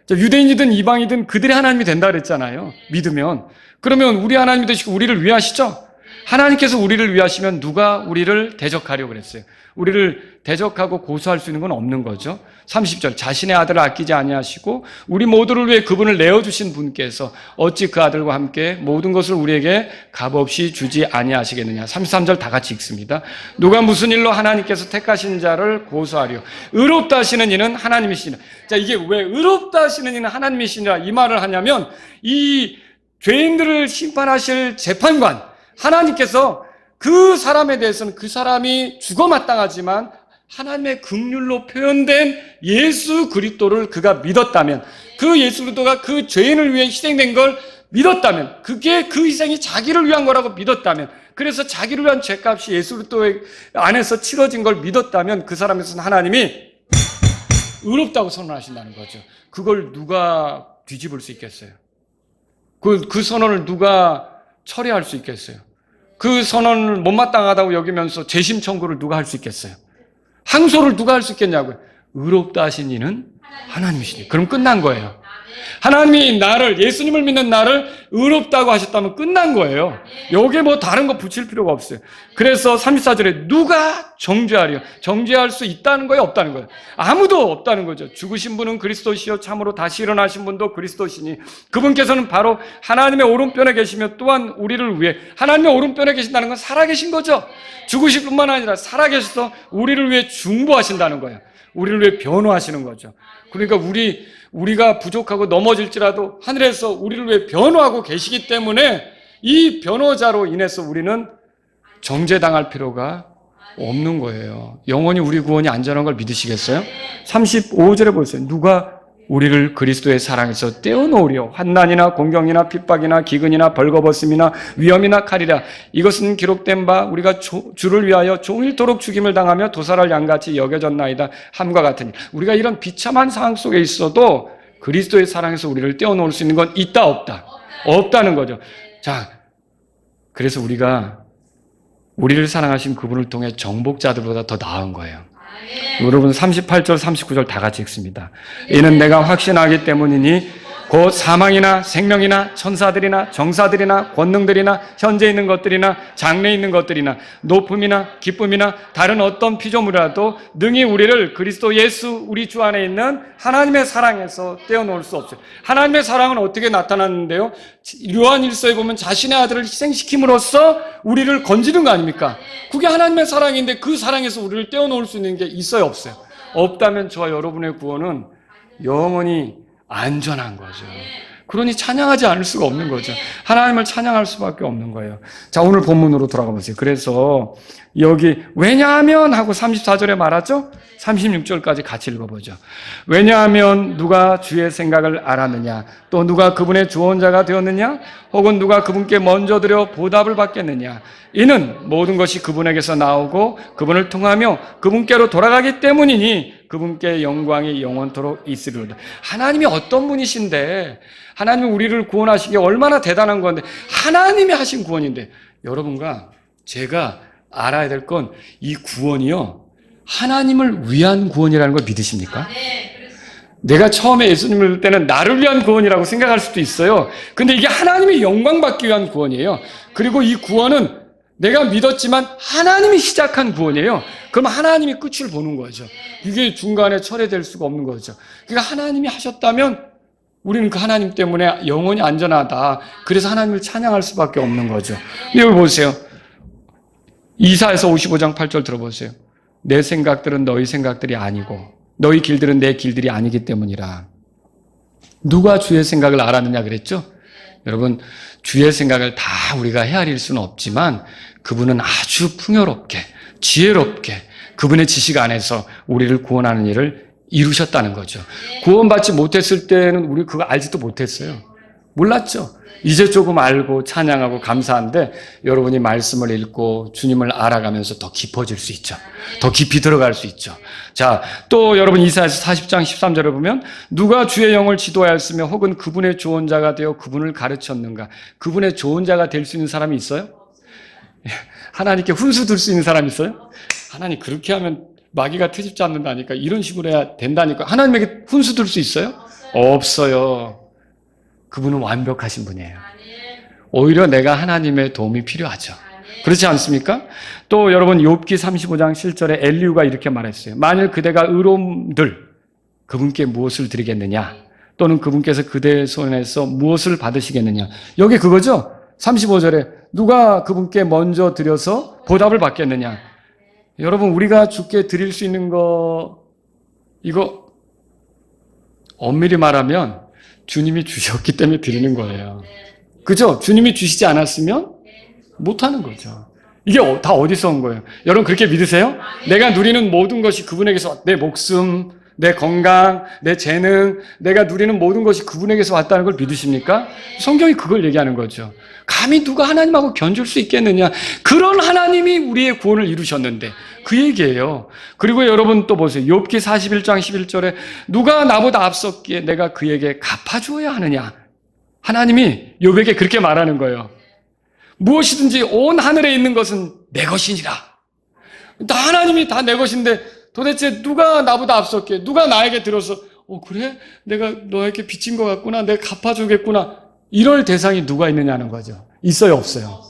유대인이든 이방이든 그들의 하나님이 된다 그랬잖아요. 믿으면. 그러면 우리 하나님이 되시고 우리를 위하시죠? 하나님께서 우리를 위하시면 누가 우리를 대적하려고 그랬어요? 우리를 대적하고 고소할 수 있는 건 없는 거죠. 30절 자신의 아들을 아끼지 아니하시고 우리 모두를 위해 그분을 내어주신 분께서 어찌 그 아들과 함께 모든 것을 우리에게 값없이 주지 아니하시겠느냐. 33절 다 같이 읽습니다. 누가 무슨 일로 하나님께서 택하신 자를 고소하려. 의롭다 하시는 이는 하나님이시니라. 자, 이게 왜 의롭다 하시는 이는 하나님이시니라 이 말을 하냐면, 이 죄인들을 심판하실 재판관 하나님께서 그 사람에 대해서는 그 사람이 죽어 마땅하지만 하나님의 긍휼로 표현된 예수 그리스도를 그가 믿었다면, 그 예수 그리스도가 그 죄인을 위해 희생된 걸 믿었다면, 그게 그 희생이 자기를 위한 거라고 믿었다면, 그래서 자기를 위한 죄값이 예수 그리스도 안에서 치러진 걸 믿었다면 그 사람에서는 하나님이 의롭다고 선언하신다는 거죠. 그걸 누가 뒤집을 수 있겠어요? 그 선언을 누가 철회할 수 있겠어요? 그 선언을 못마땅하다고 여기면서 재심 청구를 누가 할 수 있겠어요? 항소를 누가 할 수 있겠냐고요? 의롭다 하신 이는 하나님이시니. 그럼 끝난 거예요. 하나님이 나를, 예수님을 믿는 나를 의롭다고 하셨다면 끝난 거예요. 여기에 뭐 다른 거 붙일 필요가 없어요. 그래서 34절에 누가 정죄하리요? 정죄할 수 있다는 거예요? 없다는 거예요? 아무도 없다는 거죠. 죽으신 분은 그리스도시요 참으로 다시 일어나신 분도 그리스도시니 그분께서는 바로 하나님의 오른편에 계시며 또한 우리를 위해, 하나님의 오른편에 계신다는 건 살아계신 거죠. 죽으실 뿐만 아니라 살아계셔서 우리를 위해 중보하신다는 거예요. 우리를 위해 변호하시는 거죠. 그러니까 우리가 부족하고 넘어질지라도 하늘에서 우리를 위해 변호하고 계시기 때문에 이 변호자로 인해서 우리는 정죄당할 필요가 없는 거예요. 영원히 우리 구원이 안전한 걸 믿으시겠어요? 35절에 보세요. 누가 우리를 그리스도의 사랑에서 떼어놓으려 환난이나 공경이나 핍박이나 기근이나 벌거벗음이나 위험이나 칼이라. 이것은 기록된 바 우리가 주를 위하여 종일토록 죽임을 당하며 도살할 양같이 여겨졌나이다 함과 같으니. 우리가 이런 비참한 상황 속에 있어도 그리스도의 사랑에서 우리를 떼어놓을 수 있는 건 있다 없다? 없다는 거죠. 자, 그래서 우리가 우리를 사랑하신 그분을 통해 정복자들보다 더 나은 거예요. 여러분 38절 39절 다 같이 읽습니다. 이는 내가 확신하기 때문이니 곧 사망이나 생명이나 천사들이나 정사들이나 권능들이나 현재 있는 것들이나 장래 있는 것들이나 높음이나 기쁨이나 다른 어떤 피조물이라도 능히 우리를 그리스도 예수 우리 주 안에 있는 하나님의 사랑에서 떼어놓을 수 없어요. 하나님의 사랑은 어떻게 나타났는데요? 요한일서에 보면 자신의 아들을 희생시킴으로써 우리를 건지는 거 아닙니까? 그게 하나님의 사랑인데 그 사랑에서 우리를 떼어놓을 수 있는 게 있어요, 없어요? 없다면 저와 여러분의 구원은 영원히 안전한 거죠. 그러니 찬양하지 않을 수가 없는 거죠. 하나님을 찬양할 수밖에 없는 거예요. 자, 오늘 본문으로 돌아가 보세요. 그래서 여기 왜냐하면 하고 34절에 말하죠. 36절까지 같이 읽어보죠. 왜냐하면 누가 주의 생각을 알았느냐, 또 누가 그분의 주원자가 되었느냐, 혹은 누가 그분께 먼저 드려 보답을 받겠느냐. 이는 모든 것이 그분에게서 나오고 그분을 통하며 그분께로 돌아가기 때문이니 그분께 영광이 영원토록 있으리로다. 하나님이 어떤 분이신데, 하나님이 우리를 구원하신 게 얼마나 대단한 건데, 하나님이 하신 구원인데, 여러분과 제가 알아야 될 건 이 구원이요, 하나님을 위한 구원이라는 걸 믿으십니까? 내가 처음에 예수님을 믿을 때는 나를 위한 구원이라고 생각할 수도 있어요. 근데 이게 하나님의 영광 받기 위한 구원이에요. 그리고 이 구원은 내가 믿었지만 하나님이 시작한 구원이에요. 그럼 하나님이 끝을 보는 거죠. 이게 중간에 철회될 수가 없는 거죠. 그러니까 하나님이 하셨다면 우리는 그 하나님 때문에 영원히 안전하다. 그래서 하나님을 찬양할 수밖에 없는 거죠. 여기 보세요. 이사야서 55장 8절 들어보세요. 내 생각들은 너희 생각들이 아니고 너희 길들은 내 길들이 아니기 때문이라. 누가 주의 생각을 알았느냐 그랬죠? 여러분, 주의 생각을 다 우리가 헤아릴 수는 없지만 그분은 아주 풍요롭게, 지혜롭게 그분의 지식 안에서 우리를 구원하는 일을 이루셨다는 거죠. 구원받지 못했을 때는 우리 그거 알지도 못했어요. 몰랐죠. 이제 조금 알고 찬양하고 감사한데 여러분이 말씀을 읽고 주님을 알아가면서 더 깊어질 수 있죠. 더 깊이 들어갈 수 있죠. 자, 또 여러분 이사야서 40장 13절에 보면 누가 주의 영을 지도하였으며 혹은 그분의 조언자가 되어 그분을 가르쳤는가. 그분의 조언자가 될 수 있는 사람이 있어요? 하나님께 훈수 둘 수 있는 사람이 있어요? 하나님 그렇게 하면 마귀가 트집지 않는다니까 이런 식으로 해야 된다니까 하나님에게 훈수 둘 수 있어요? 없어요. 그분은 완벽하신 분이에요. 오히려 내가 하나님의 도움이 필요하죠. 그렇지 않습니까? 또 여러분 욥기 35장 7절에 엘리후가 이렇게 말했어요. 만일 그대가 의로움들 그분께 무엇을 드리겠느냐 또는 그분께서 그대의 손에서 무엇을 받으시겠느냐. 여기 그거죠. 35절에 누가 그분께 먼저 드려서 보답을 받겠느냐. 여러분 우리가 주께 드릴 수 있는 거 이거 엄밀히 말하면 주님이 주셨기 때문에 드리는 거예요. 그죠? 주님이 주시지 않았으면 못하는 거죠. 이게 다 어디서 온 거예요? 여러분 그렇게 믿으세요? 내가 누리는 모든 것이 그분에게서 내 목숨, 내 건강, 내 재능, 내가 누리는 모든 것이 그분에게서 왔다는 걸 믿으십니까? 성경이 그걸 얘기하는 거죠. 감히 누가 하나님하고 견줄 수 있겠느냐. 그런 하나님이 우리의 구원을 이루셨는데 그 얘기예요. 그리고 여러분 또 보세요. 욥기 41장 11절에 누가 나보다 앞섰기에 내가 그에게 갚아주어야 하느냐. 하나님이 욥에게 그렇게 말하는 거예요. 무엇이든지 온 하늘에 있는 것은 내 것이니라. 다 하나님이 다 내 것인데 도대체 누가 나보다 앞섰기에 누가 나에게 들어서 그래? 내가 너에게 빚진 것 같구나. 내가 갚아주겠구나. 이럴 대상이 누가 있느냐는 거죠. 있어요, 없어요?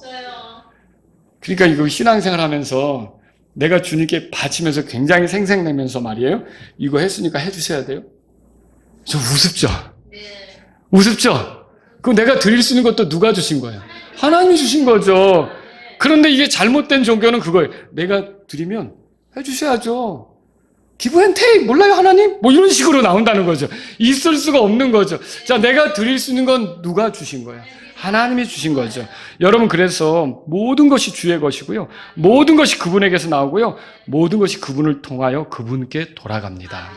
그러니까 이거 신앙생활 하면서 내가 주님께 바치면서 굉장히 생색내면서 말이에요. 이거 했으니까 해주셔야 돼요. 저 우습죠? 우습죠? 그럼 내가 드릴 수 있는 것도 누가 주신 거예요? 하나님이 주신 거죠. 그런데 이게 잘못된 종교는 그거예요. 내가 드리면 해주셔야죠. 기브 앤 테이크 몰라요 하나님? 뭐 이런 식으로 나온다는 거죠. 있을 수가 없는 거죠. 자, 내가 드릴 수 있는 건 누가 주신 거예요? 하나님이 주신 거죠. 여러분 그래서 모든 것이 주의 것이고요. 모든 것이 그분에게서 나오고요. 모든 것이 그분을 통하여 그분께 돌아갑니다.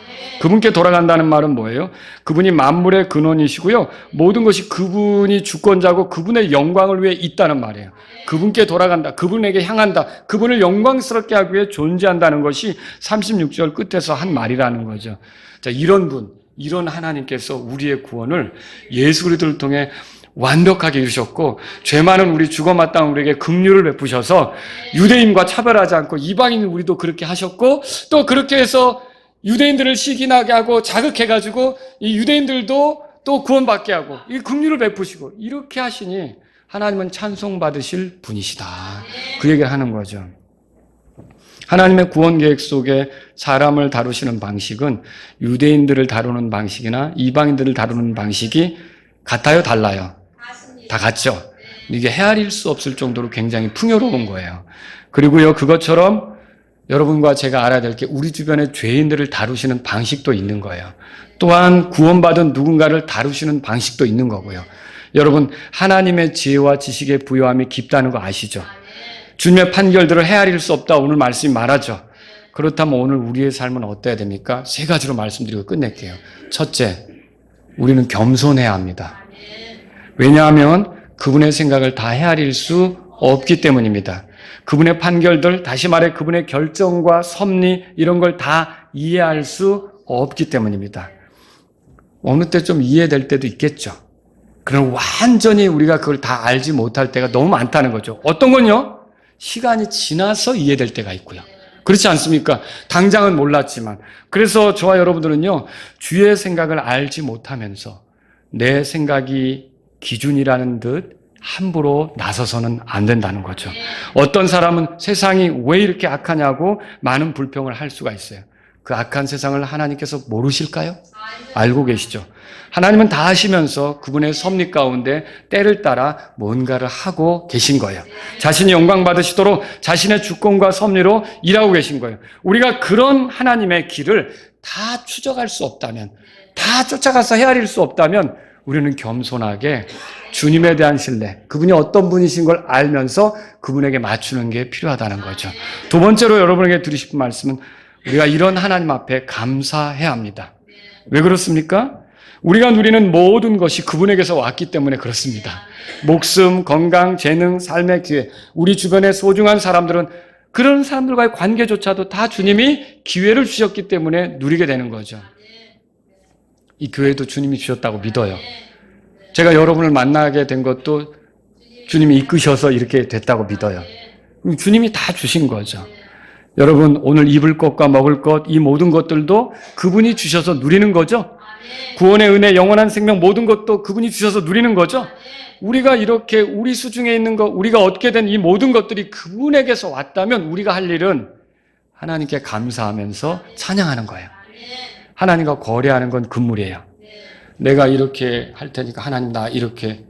그분께 돌아간다는 말은 뭐예요? 그분이 만물의 근원이시고요. 모든 것이 그분이 주권자고 그분의 영광을 위해 있다는 말이에요. 그분께 돌아간다. 그분에게 향한다. 그분을 영광스럽게 하기 위해 존재한다는 것이 36절 끝에서 한 말이라는 거죠. 자, 이런 분, 이런 하나님께서 우리의 구원을 예수 그리스도를 통해 완벽하게 이루셨고 죄 많은 우리 죽어 마땅한 우리에게 긍휼을 베푸셔서 유대인과 차별하지 않고 이방인 우리도 그렇게 하셨고 또 그렇게 해서 유대인들을 시기나게 하고 자극해가지고 이 유대인들도 또 구원받게 하고 이 긍휼을 베푸시고 이렇게 하시니 하나님은 찬송받으실 분이시다. 그 얘기를 하는 거죠. 하나님의 구원 계획 속에 사람을 다루시는 방식은 유대인들을 다루는 방식이나 이방인들을 다루는 방식이 같아요? 달라요? 다 같죠? 이게 헤아릴 수 없을 정도로 굉장히 풍요로운 거예요. 그리고요, 그것처럼 여러분과 제가 알아야 될 게 우리 주변의 죄인들을 다루시는 방식도 있는 거예요. 또한 구원받은 누군가를 다루시는 방식도 있는 거고요. 여러분, 하나님의 지혜와 지식의 부요함이 깊다는 거 아시죠? 주님의 판결들을 헤아릴 수 없다 오늘 말씀이 말하죠. 그렇다면 오늘 우리의 삶은 어때야 됩니까? 세 가지로 말씀드리고 끝낼게요. 첫째, 우리는 겸손해야 합니다. 왜냐하면 그분의 생각을 다 헤아릴 수 없기 때문입니다. 그분의 판결들, 다시 말해 그분의 결정과 섭리 이런 걸 다 이해할 수 없기 때문입니다. 어느 때 좀 이해될 때도 있겠죠. 그럼 완전히 우리가 그걸 다 알지 못할 때가 너무 많다는 거죠. 어떤 건요? 시간이 지나서 이해될 때가 있고요. 그렇지 않습니까? 당장은 몰랐지만. 그래서 저와 여러분들은요, 주의 생각을 알지 못하면서 내 생각이 기준이라는 듯 함부로 나서서는 안 된다는 거죠. 어떤 사람은 세상이 왜 이렇게 악하냐고 많은 불평을 할 수가 있어요. 그 악한 세상을 하나님께서 모르실까요? 알고 계시죠. 하나님은 다 아시면서 그분의 섭리 가운데 때를 따라 뭔가를 하고 계신 거예요. 자신이 영광 받으시도록 자신의 주권과 섭리로 일하고 계신 거예요. 우리가 그런 하나님의 길을 다 추적할 수 없다면, 다 쫓아가서 헤아릴 수 없다면 우리는 겸손하게 주님에 대한 신뢰, 그분이 어떤 분이신 걸 알면서 그분에게 맞추는 게 필요하다는 거죠. 두 번째로 여러분에게 드리고 싶은 말씀은 우리가 이런 하나님 앞에 감사해야 합니다. 왜 그렇습니까? 우리가 누리는 모든 것이 그분에게서 왔기 때문에 그렇습니다. 목숨, 건강, 재능, 삶의 기회, 우리 주변의 소중한 사람들은 그런 사람들과의 관계조차도 다 주님이 기회를 주셨기 때문에 누리게 되는 거죠. 이 교회도 주님이 주셨다고 믿어요. 제가 여러분을 만나게 된 것도 주님이 이끄셔서 이렇게 됐다고 믿어요. 주님이 다 주신 거죠. 여러분, 오늘 입을 것과 먹을 것, 이 모든 것들도 그분이 주셔서 누리는 거죠. 구원의 은혜, 영원한 생명, 모든 것도 그분이 주셔서 누리는 거죠. 우리가 이렇게 우리 수중에 있는 것, 우리가 얻게 된 이 모든 것들이 그분에게서 왔다면 우리가 할 일은 하나님께 감사하면서 찬양하는 거예요. 하나님과 거래하는 건 금물이에요. 내가 이렇게 할 테니까 하나님 나 이렇게,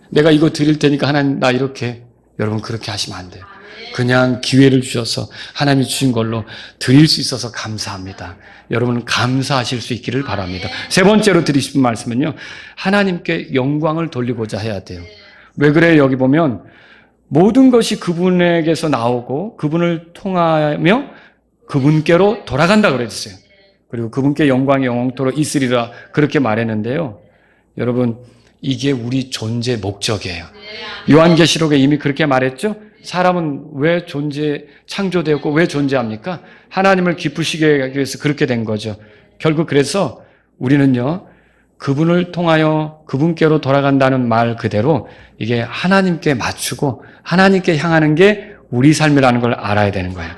내가 이거 드릴 테니까 하나님 나 이렇게. 여러분 그렇게 하시면 안 돼요. 그냥 기회를 주셔서 하나님이 주신 걸로 드릴 수 있어서 감사합니다. 여러분 감사하실 수 있기를 바랍니다. 세 번째로 드리고 싶은 말씀은요, 하나님께 영광을 돌리고자 해야 돼요. 왜 그래요? 여기 보면 모든 것이 그분에게서 나오고 그분을 통하며 그분께로 돌아간다 그랬어요. 그리고 그분께 영광이 영원토록 있으리라 그렇게 말했는데요. 여러분 이게 우리 존재 목적이에요. 요한계시록에 이미 그렇게 말했죠. 사람은 왜 창조되었고 왜 존재합니까? 하나님을 기쁘시게 하기 위해서 그렇게 된 거죠. 결국 그래서 우리는요, 그분을 통하여 그분께로 돌아간다는 말 그대로 이게 하나님께 맞추고 하나님께 향하는 게 우리 삶이라는 걸 알아야 되는 거예요.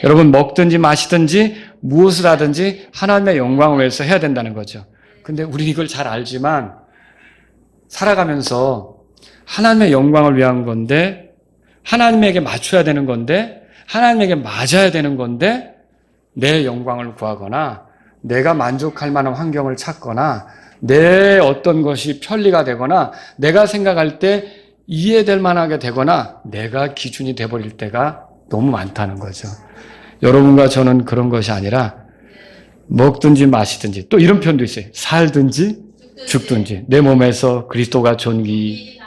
여러분 먹든지 마시든지 무엇을 하든지 하나님의 영광을 위해서 해야 된다는 거죠. 근데 우리는 이걸 잘 알지만 살아가면서 하나님의 영광을 위한 건데, 하나님에게 맞춰야 되는 건데, 하나님에게 맞아야 되는 건데, 내 영광을 구하거나 내가 만족할 만한 환경을 찾거나 내 어떤 것이 편리가 되거나 내가 생각할 때 이해될 만하게 되거나 내가 기준이 돼버릴 때가 너무 많다는 거죠. 여러분과 저는 그런 것이 아니라 먹든지 마시든지, 또 이런 표현도 있어요. 살든지 죽든지 내 몸에서 그리스도가 존귀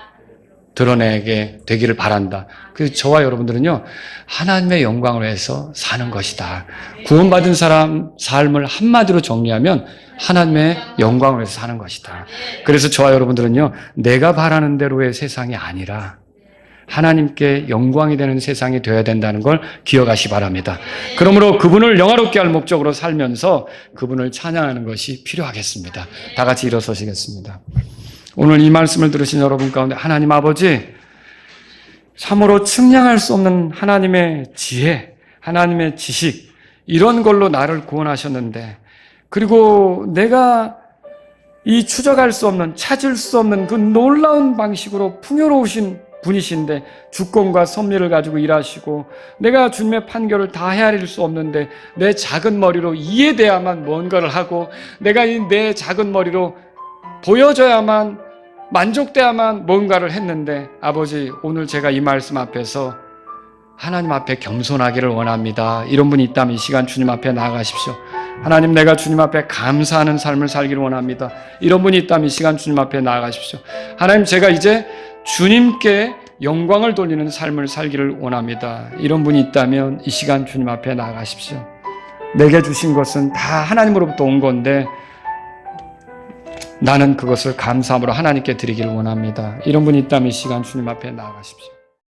드러내게 되기를 바란다. 그래서 저와 여러분들은요, 하나님의 영광을 위해서 사는 것이다. 구원받은 사람 삶을 한마디로 정리하면 하나님의 영광을 위해서 사는 것이다. 그래서 저와 여러분들은요, 내가 바라는 대로의 세상이 아니라 하나님께 영광이 되는 세상이 되어야 된다는 걸 기억하시 바랍니다. 그러므로 그분을 영화롭게 할 목적으로 살면서 그분을 찬양하는 것이 필요하겠습니다. 다 같이 일어서시겠습니다. 오늘 이 말씀을 들으신 여러분 가운데 하나님 아버지, 참으로 측량할 수 없는 하나님의 지혜, 하나님의 지식, 이런 걸로 나를 구원하셨는데, 그리고 내가 이 추적할 수 없는, 찾을 수 없는 그 놀라운 방식으로 풍요로우신 분이신데 주권과 섭리를 가지고 일하시고 내가 주님의 판결을 다 헤아릴 수 없는데 내 작은 머리로 이해돼야만 뭔가를 하고 내가 이 내 작은 머리로 보여져야만 만족돼야만 뭔가를 했는데, 아버지 오늘 제가 이 말씀 앞에서 하나님 앞에 겸손하기를 원합니다. 이런 분이 있다면 이 시간 주님 앞에 나아가십시오. 하나님, 내가 주님 앞에 감사하는 삶을 살기를 원합니다. 이런 분이 있다면 이 시간 주님 앞에 나아가십시오. 하나님, 제가 이제 주님께 영광을 돌리는 삶을 살기를 원합니다. 이런 분이 있다면 이 시간 주님 앞에 나아가십시오. 내게 주신 것은 다 하나님으로부터 온 건데 나는 그것을 감사함으로 하나님께 드리기를 원합니다. 이런 분이 있다면 이 시간 주님 앞에 나아가십시오.